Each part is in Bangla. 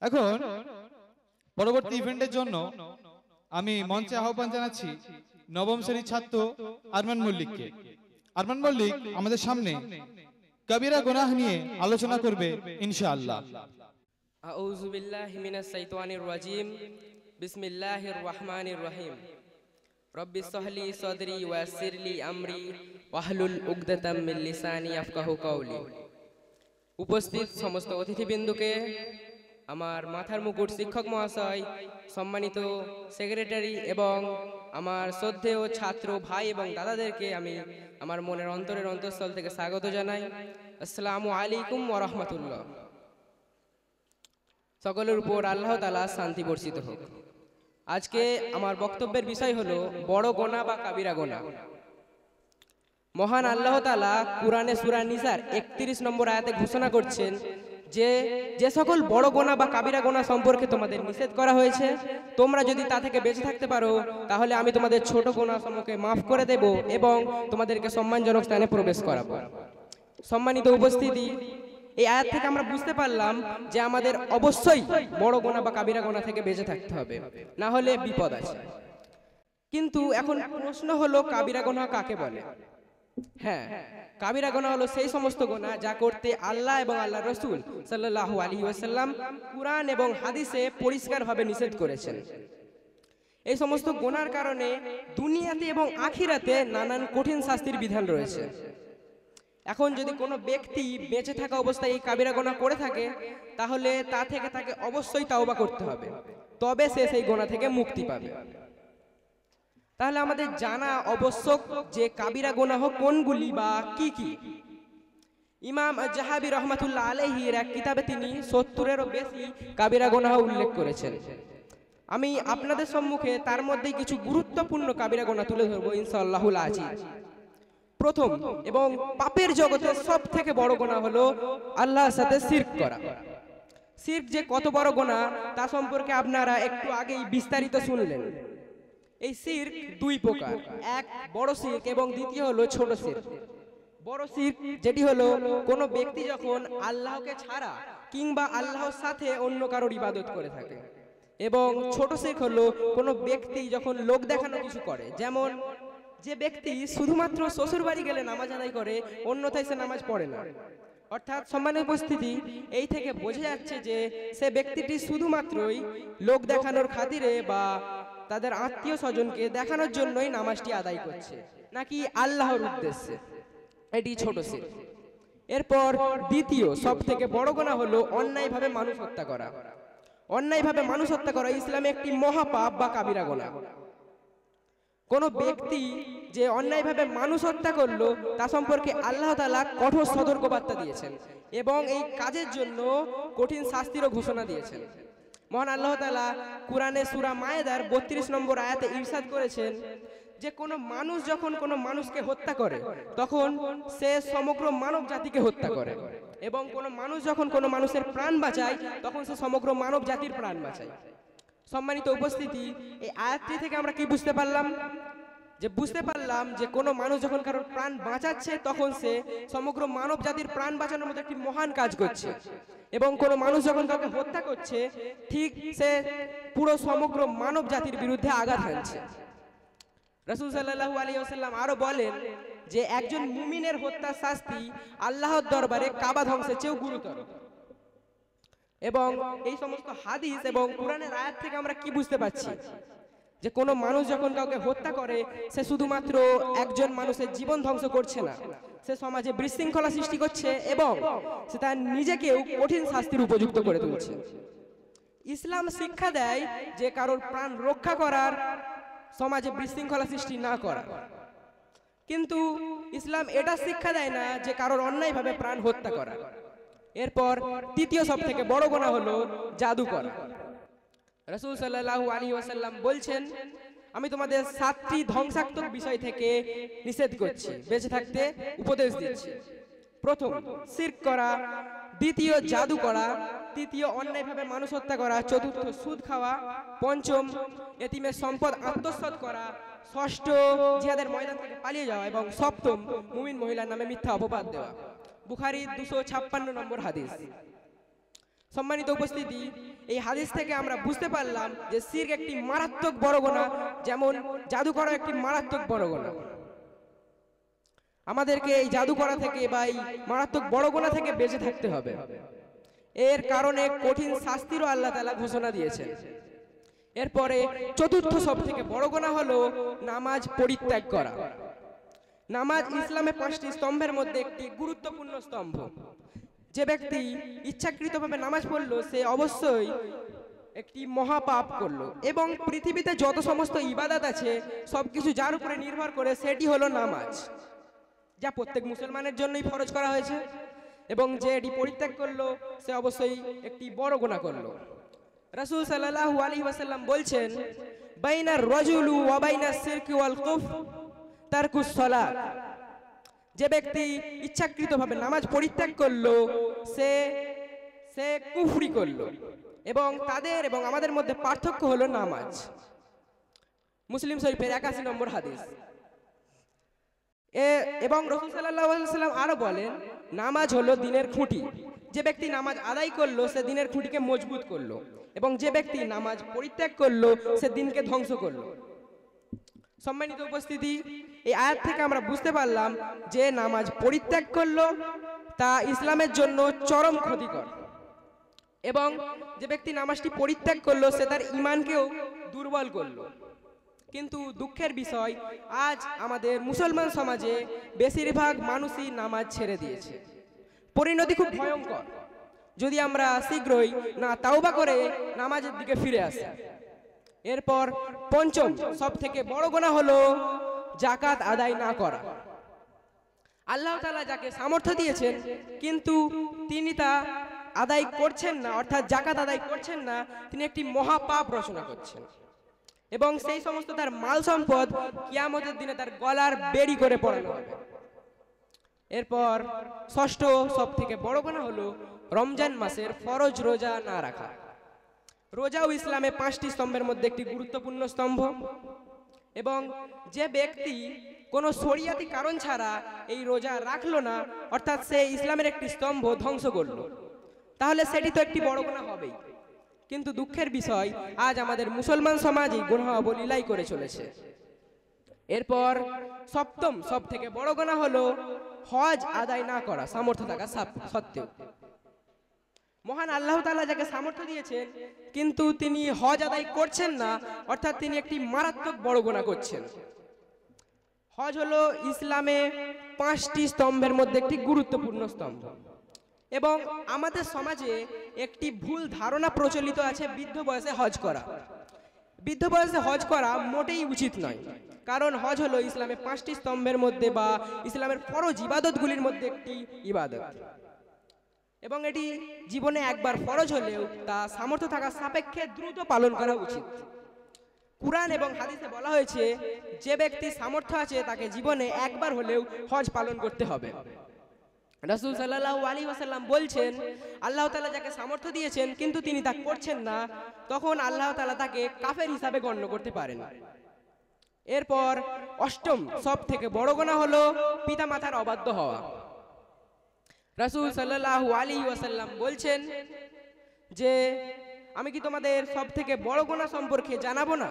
এখন পরবর্তী ইভেন্টের জন্য আমি মঞ্চে আহ্বান জানাচ্ছি নবম শ্রেণীর ছাত্র আরমান মল্লিককে। আরমান মল্লিক আমাদের সামনে কবিরা গুনাহ নিয়ে আলোচনা করবে ইনশাআল্লাহ। আউযু বিল্লাহি মিনাশ শাইতানির রাজিম। বিসমিল্লাহির রহমানির রহিম। রব্বি ইশরাহলি সাদরি ওয়া ইয়াসসিরলি আমরি ওয়াহলুল উকদাতাম মিন লিসানি ইয়াফকাহু কাওলি। উপস্থিত সমস্ত অতিথিবৃন্দকে, আমার মাথার মুকুট শিক্ষক মহাশয়, সম্মানিত সেক্রেটারি এবং আমার শ্রদ্ধেয় ছাত্র ভাই এবং দাদাদেরকে আমি আমার মনের অন্তরের অন্তঃস্থল থেকে স্বাগত জানাই। আসসালামু আলাইকুম ওয়া রাহমাতুল্লাহ। সকলের উপর আল্লাহ তাআলা শান্তি বর্ষিত হোক। আজকে আমার বক্তব্যের বিষয় হলো বড় গোনা বা কাবিরা গোনা। মহান আল্লাহ তাআলা কুরআনে সূরা নিসার 31 নম্বর আয়াতে ঘোষণা করছেন যে সকল বড় গোনা বা কাবিরা গোনা সম্পর্কে তোমাদের নিষেধ করা হয়েছে, তোমরা যদি তা থেকে বেঁচে থাকতে পারো তাহলে আমি তোমাদের ছোট গোনা সমূহকে মাফ করে দেব এবং তোমাদেরকে সম্মানজনক স্থানে প্রবেশ করাবো। সম্মানিত উপস্থিতি, এই আয়াত থেকে আমরা বুঝতে পারলাম যে আমাদের অবশ্যই বড় গোনা বা কাবিরা গোনা থেকে বেঁচে থাকতে হবে, না হলে বিপদ আছে। কিন্তু এখন প্রশ্ন হলো কাবিরা গোনা কাকে বলে? হ্যাঁ, কাবিরা গোনা হলো সেই সমস্ত গোনা যা করতে আল্লাহ এবং আল্লাহর রাসূল সাল্লাল্লাহু আলাইহি ওয়াসাল্লাম কুরআন এবং হাদিসে পরিষ্কারভাবে নিষেধ করেছেন। এই সমস্ত গোনার কারণে দুনিয়াতে এবং আখিরাতে নানান কঠিন শাস্তির বিধান রয়েছে। এখন যদি কোনো ব্যক্তি বেঁচে থাকা অবস্থায় এই কাবিরা গোনা করে থাকে তাহলে তা থেকে তাকে অবশ্যই তাওবা করতে হবে, তবে সে সেই গোনা থেকে মুক্তি পাবে। তাহলে আমাদের জানা আবশ্যক যে কাবিরা গুনাহ কোনগুলি বা কি কি। ইমাম জাহাবি রহমাতুল্লাহ আলাইহির এক কিতাবে তিনি 70-এরও বেশি কাবিরা গুনাহ উল্লেখ করেছেন। আমি আপনাদের সম্মুখে তার মধ্যে কিছু গুরুত্বপূর্ণ কাবিরা গুনাহ তুলে ধরবো ইনশাআল্লাহুল আজিজ। প্রথম এবং পাপের জগতের সব থেকে বড় গুনাহ হলো আল্লাহর সাথে শিরক করা। শিরক যে কত বড় গুনাহ তা সম্পর্কে আপনারা একটু আগেই বিস্তারিত শুনলেন। এই শিরক দুই প্রকার, এক বড় শিরক এবং দ্বিতীয় হলো ছোট শিরক। বড় শিরক যেটি হলো কোনো ব্যক্তি যখন আল্লাহকে ছাড়া কিংবা আল্লাহর সাথে অন্য কারোর ইবাদত করে থাকে, এবং ছোট শিরক হলো কোনো ব্যক্তি যখন লোক দেখানো কিছু করে, যেমন যে ব্যক্তি শুধুমাত্র শ্বশুর বাড়ি গেলে নামাজ আদায় করে, অন্যথায় সে নামাজ পড়ে না। অর্থাৎ সম্মানের উপস্থিতি, এই থেকে বোঝা যাচ্ছে যে সে ব্যক্তিটি শুধুমাত্রই লোক দেখানোর খাতিরে বা তাদের আত্মীয় স্বজনকে দেখানোর জন্যই নামাজটি আদায় করছে, নাকি আল্লাহর উদ্দেশ্যে। এটি ছোট শিরক। এরপর দ্বিতীয় সব থেকে বড় গুনাহ হলো অন্যায়ভাবে মানুষ হত্যা করা। অন্যায়ভাবে মানুষ হত্যা করা ইসলামে একটি মহাপাপ বা কাবিরা গুনাহ। কোন ব্যক্তি যে অন্যায়ভাবে মানুষ হত্যা করলো তা সম্পর্কে আল্লাহ তাআলা কঠোর সতর্কবার্তা দিয়েছেন এবং এই কাজের জন্য কঠিন শাস্তিরও ঘোষণা দিয়েছেন। মহান আল্লাহ তাআলা কুরআনে সূরা মায়েদার 32 নম্বর আয়াতে ইরশাদ করেছেন যে কোনো মানুষ যখন কোনো মানুষকে হত্যা করে তখন সে সমগ্র মানব জাতিকে হত্যা করে, এবং কোনো মানুষ যখন কোনো মানুষের প্রাণ বাঁচায় তখন সে সমগ্র মানব জাতির প্রাণ বাঁচায়। সম্মানিত উপস্থিতি, এই আয়াতটি থেকে আমরা কি বুঝতে পারলাম? বুঝতে পারলাম যে কোনো মানুষ যখন কারোর প্রাণ বাঁচাচ্ছে তখন সে সমগ্র মানব জাতির প্রাণ বাঁচানোর মতো একটি মহান কাজ করছে, এবং কোনো মানুষ যখন কাউকে হত্যা করছে ঠিক সে পুরো সমগ্র মানব জাতির বিরুদ্ধে আঘাত হানছে। রাসূল সাল্লাল্লাহু আলাইহি ওয়াসাল্লাম আরো বলেন যে একজন মুমিনের হত্যার শাস্তি আল্লাহর দরবারে কাবা ধ্বংসের চেয়েও গুরুতর। এবং এই সমস্ত হাদিস এবং কুরআনের আয়াত থেকে আমরা কি বুঝতে পারছি? যে কোনো মানুষ যখন কাউকে হত্যা করে সে শুধুমাত্র একজন মানুষের জীবন ধ্বংস করছে না, সে সমাজে বিশৃঙ্খলা সৃষ্টি করছে এবং সে তার নিজেকেও কঠিন শাস্তির উপযুক্ত করে তুলছে। ইসলাম শিক্ষা দেয় যে কারোর প্রাণ রক্ষা করার, সমাজে বিশৃঙ্খলা সৃষ্টি না করা, কিন্তু ইসলাম এটা শিক্ষা দেয় না যে কারোর অন্যায়ভাবে প্রাণ হত্যা করা। এরপর তৃতীয় সব থেকে বড় গুনাহ হলো জাদু করা। রাসূল সাল্লাল্লাহু আলাইহি ওয়াসাল্লাম বলছেন, আমি তোমাদের 7টি ধ্বংসাত্মক বিষয় থেকে নিষেধ করছি, বেঁচে থাকতে উপদেশ দিচ্ছি। প্রথম শিরক করা, দ্বিতীয় জাদু করা, তৃতীয় অন্যায়ভাবে মানুষ হত্যা করা, চতুর্থ সুদ খাওয়া, পঞ্চম এতিমের সম্পদ আত্মসাৎ করা, ষষ্ঠ জিহাদের ময়দান থেকে পালিয়ে যাওয়া, এবং সপ্তম মুমিন মহিলার নামে মিথ্যা অপবাদ দেওয়া। বুখারী 256 নম্বর হাদিস। সম্মানিত উপস্থিতি, এই হাদিস থেকে আমরা বুঝতে পারলাম যে শিরক একটি মারাত্মক বড় গুনাহ, যেমন জাদু করা একটি মারাত্মক বড় গুনাহ। আমাদেরকে এই জাদু করা থেকে বা এই মারাত্মক বড় গুনাহ থেকে বেঁচে থাকতে হবে। এর কারণে কঠিন শাস্তিরও আল্লাহ তাআলা ঘোষণা দিয়েছেন। এরপরে চতুর্থ সবথেকে বড় গুনাহ হলো নামাজ পরিত্যাগ করা। নামাজ ইসলামের 5টি স্তম্ভের মধ্যে একটি গুরুত্বপূর্ণ স্তম্ভ। যে ব্যক্তি ইচ্ছাকৃতভাবে নামাজ পড়লো সে অবশ্যই একটি মহাপাপ করলো, এবং পৃথিবীতে যত সমস্ত ইবাদত আছে সবকিছু যার উপরে নির্ভর করে সেটি হলো নামাজ, যা প্রত্যেক মুসলমানের জন্যই ফরজ করা হয়েছে, এবং যে এটি পরিত্যাগ করলো সে অবশ্যই একটি বড় গুনাহ করলো। রাসূল সাল্লাল্লাহু আলাইহি ওয়াসাল্লাম বলছেন, বাইনার রাজুলু ওয়া বাইনাস শিরকি ওয়াল কুফর তারকুস সালাত। যে ব্যক্তি ইচ্ছাকৃতভাবে নামাজ পরিত্যাগ করলো সে কুফরি করলো, এবং তাদের এবং আমাদের মধ্যে পার্থক্য হলো নামাজ। মুসলিম শরীফের 81 নম্বর হাদিস। এবং রাসূল সাল্লাল্লাহু আলাইহি ওয়াসাল্লাম আরো বলেন, নামাজ হলো দ্বীনের খুঁটি। যে ব্যক্তি নামাজ আদায় করলো সে দ্বীনের খুঁটিকে মজবুত করলো, এবং যে ব্যক্তি নামাজ পরিত্যাগ করলো সে দ্বীনকে ধ্বংস করলো। সম্মানিত উপস্থিতি, এই আয়াত থেকে আমরা বুঝতে পারলাম যে নামাজ পরিত্যাগ করলো তা ইসলামের জন্য চরম ক্ষতিকর, এবং যে ব্যক্তি নামাজটি পরিত্যাগ করলো সে তার ঈমানকেও দুর্বল করলো। কিন্তু দুঃখের বিষয়, আজ আমাদের মুসলমান সমাজে বেশিরভাগ মানুষই নামাজ ছেড়ে দিয়েছে। পরিণতি খুব ভয়ঙ্কর যদি আমরা শীঘ্রই না তাওবা করে নামাজের দিকে ফিরে আসি। এরপর পঞ্চম সবথেকে বড় গুনাহ হলো যাকাত আদায় না করা। আল্লাহ তাআলা যাকে সামর্থ্য দিয়েছেন কিন্তু তিনি তা আদায় করছেন না, অর্থাৎ যাকাত আদায় করছেন না, তিনি একটি মহাপাপ রচনা করছেন, এবং সেই সমস্ত তার মাল সম্পদ কিয়ামতের দিনে তার গলার বেড়ি করে পড়ানো হবে। এরপর ষষ্ঠ সবথেকে বড় গুনাহ হলো রমজান মাসের ফরজ রোজা না রাখা। রোজাও ইসলামে 5টি স্তম্ভের মধ্যে একটি গুরুত্বপূর্ণ স্তম্ভ, এবং যে ব্যক্তি কোনো শরিয়াতি কারণ ছাড়া এই রোজা রাখলো না, অর্থাৎ সে ইসলামের একটি স্তম্ভ ধ্বংস করলো, তাহলে সেটি তো একটি বড় গুনাহ হবেই। কিন্তু দুঃখের বিষয়, আজ আমাদের মুসলমান সমাজ এই গুনাহ অবলীলাই করে চলেছে। এরপর সপ্তম সবথেকে বড় গুনাহ হলো হজ আদায় না করা সামর্থ্য থাকা সত্ত্বেও। মহান আল্লাহ তাআলা যাকে সামর্থ্য দিয়েছেন কিন্তু তিনি হজ আদায় করছেন না, অর্থাৎ তিনি একটি মারাত্মক বড় গুনাহ করছেন। হজ হলো ইসলামে 5টি স্তম্ভের মধ্যে একটি গুরুত্বপূর্ণ স্তম্ভ, এবং আমাদের সমাজে একটি ভুল ধারণা প্রচলিত আছে বৃদ্ধ বয়সে হজ করা। বৃদ্ধ বয়সে হজ করা মোটেই উচিত নয়, কারণ হজ হলো ইসলামের 5টি স্তম্ভের মধ্যে বা ইসলামের ফরজ ইবাদতগুলির মধ্যে একটি ইবাদত, এবং এটি জীবনে একবার ফরজ হলেও তা সামর্থ্য থাকা সাপেক্ষে দ্রুত পালন করা উচিত। কুরআন এবং হাদিসে বলা হয়েছে যে ব্যক্তি সামর্থ্য আছে তাকে জীবনে একবার হলেও হজ পালন করতে হবে। রাসূল সাল্লাল্লাহু আলাইহি ওয়াসাল্লাম বলছেন, আল্লাহ তাআলা যাকে সামর্থ্য দিয়েছেন কিন্তু তিনি তা করছেন না, তখন আল্লাহ তাআলা তাকে কাফের হিসাবে গণ্য করতে পারেন। এরপর অষ্টম সবথেকে বড় গুনাহ হলো পিতামাতার অবাধ্য হওয়া। রাসূল সাল্লাল্লাহু আলাইহি ওয়াসাল্লাম বলছেন যে আমি কি তোমাদের সবথেকে বড় গুনাহ সম্পর্কে জানাবো না?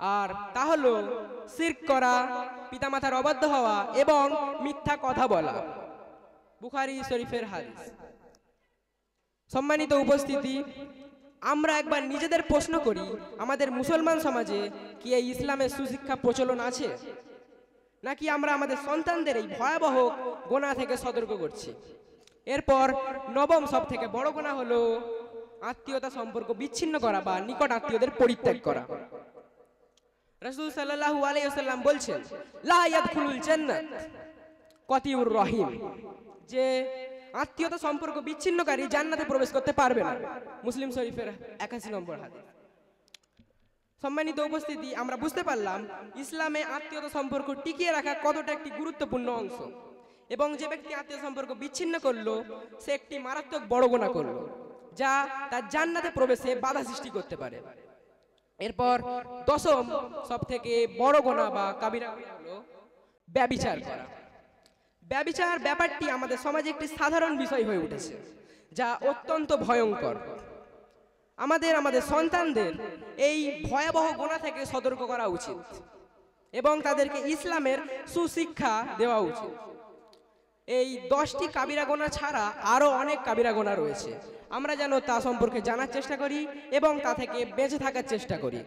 আর তা হলো শিরক করা, পিতামাতার অবাধ্য হওয়া এবং মিথ্যা কথা বলা। বুখারী শরীফের হাদিস। সম্মানিত উপস্থিতি, আমরা একবার নিজেদের প্রশ্ন করি, আমাদের মুসলমান সমাজে কি এই ইসলামের সুশিক্ষা প্রচলন আছে, নাকি আমরা আমাদের সন্তানদের এই ভয়াবহ গুনাহ থেকে সতর্ক করছি? এরপর নবম সবথেকে বড় গুনাহ হলো আত্মীয়তা সম্পর্ক বিচ্ছিন্ন করা বা নিকট আত্মীয়দের পরিত্যাগ করা। রাসূল সাল্লাল্লাহু আলাইহি ওয়াসাল্লাম বলছেন, লা ইয়াদখুলুল জান্নাত কাতিউর রহিম, যে আত্মীয়তা সম্পর্ক বিচ্ছিন্নকারী জান্নাতে প্রবেশ করতে পারবে না। মুসলিম শরীফের 81 নম্বর হাদিস। সম্মানিত উপস্থিতি, আমরা বুঝতে পারলাম ইসলামে আত্মীয়তা সম্পর্ক টিকিয়ে রাখা কতটা একটি গুরুত্বপূর্ণ অংশ, এবং যে ব্যক্তি আত্মীয় সম্পর্ক বিচ্ছিন্ন করলো সে একটি মারাত্মক বড় গুনাহ করলো, যা তার জান্নাতে প্রবেশে বাধা সৃষ্টি করতে পারে। এরপর দশম সবথেকে বড় গুনাহ বা কাবিরা হলো ব্যভিচার করা। ব্যভিচার ব্যাপারটি আমাদের সমাজে একটি সাধারণ বিষয় হয়ে উঠেছে, যা অত্যন্ত ভয়ঙ্কর। আমাদের সন্তানদের এই ভয়াবহ গুনাহ থেকে সতর্ক করা উচিত এবং তাদেরকে ইসলামের সুশিক্ষা দেওয়া উচিত। এই 10টি কাবিরা গুনাহ ছাড়া আরো অনেক কাবিরা গুনাহ রয়েছে, আমরা যেন তা সম্পর্কে জানার চেষ্টা করি এবং তা থেকে বেঁচে থাকার চেষ্টা করি।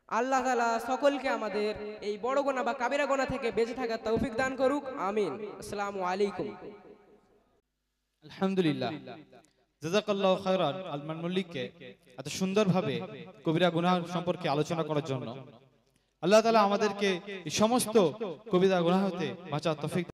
আল্লাহ তাআলা সকলকে আমাদের এই বড় গুনাহ বা কাবিরা গুনাহ থেকে বেঁচে থাকার তৌফিক দান করুক, আমিন। আসসালামু আলাইকুম। আলহামদুলিল্লাহ, জাযাকাল্লাহু খায়রান আরমান মল্লিককে এত সুন্দরভাবে কবিরা গুনাহ সম্পর্কে আলোচনা করার জন্য। আল্লাহ তাআলা আমাদেরকে এই সমস্ত কবিরা গুনাহ হতে বাঁচার তৌফিক